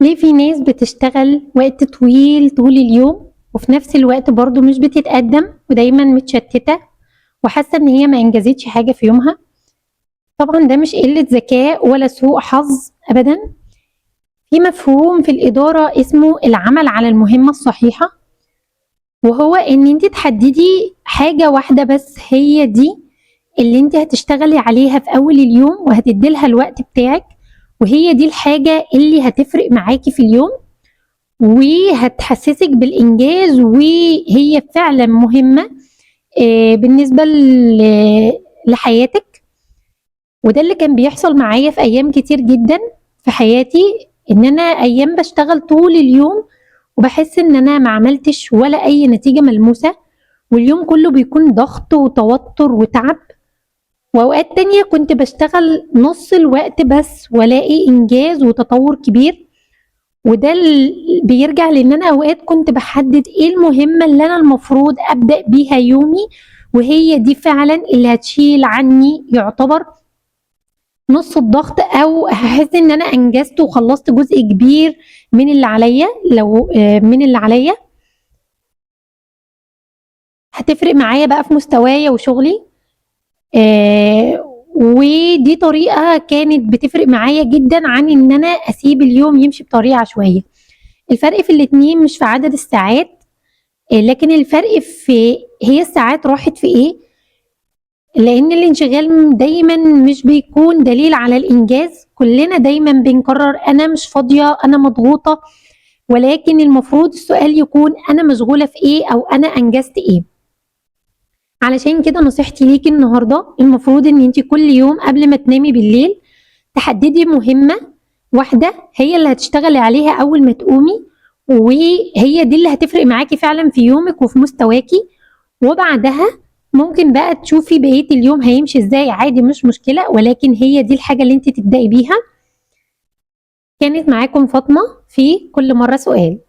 ليه في ناس بتشتغل وقت طويل طول اليوم وفي نفس الوقت برضو مش بتتقدم ودايما متشتتة وحاسة ان هي ما انجزتش حاجة في يومها؟ طبعا ده مش قلة ذكاء ولا سوء حظ ابدا. في مفهوم في الإدارة اسمه العمل على المهمة الصحيحة، وهو ان انت تحددي حاجة واحدة بس هي دي اللي انت هتشتغلي عليها في اول اليوم وهتديلها الوقت بتاعك، وهي دي الحاجة اللي هتفرق معاكي في اليوم وهتحسسك بالإنجاز، وهي فعلا مهمة بالنسبة لحياتك. وده اللي كان بيحصل معايا في أيام كتير جدا في حياتي، إن أنا أيام بشتغل طول اليوم وبحس إن أنا ما عملتش ولا أي نتيجة ملموسة، واليوم كله بيكون ضغط وتوتر وتعب. وأوقات تانية كنت بشتغل نص الوقت بس ولاقي إنجاز وتطور كبير. وده بيرجع لان انا اوقات كنت بحدد ايه المهمة اللي انا المفروض ابدأ بيها يومي، وهي دي فعلا اللي هتشيل عني يعتبر نص الضغط، او هحس ان انا انجزت وخلصت جزء كبير من اللي عليا. لو من اللي عليا هتفرق معايا بقى في مستوايا وشغلي. ودي طريقة كانت بتفرق معايا جدا عن ان انا اسيب اليوم يمشي بطريقة عشوائية. الفرق في الاتنين مش في عدد الساعات، لكن الفرق في هي الساعات راحت في ايه. لان الانشغال دايما مش بيكون دليل على الانجاز، كلنا دايما بنكرر انا مش فاضية، انا مضغوطة، ولكن المفروض السؤال يكون انا مشغولة في ايه او انا انجزت ايه. علشان كده نصيحتي ليكي النهاردة، المفروض ان انت كل يوم قبل ما تنامي بالليل تحددي مهمة واحدة هي اللي هتشتغلي عليها اول ما تقومي، وهي دي اللي هتفرق معاكي فعلا في يومك وفي مستواكي. وبعدها ممكن بقى تشوفي بقية اليوم هيمشي ازاي، عادي مش مشكلة، ولكن هي دي الحاجة اللي انت تبدأي بيها. كانت معاكم فاطمة في كل مرة سؤال.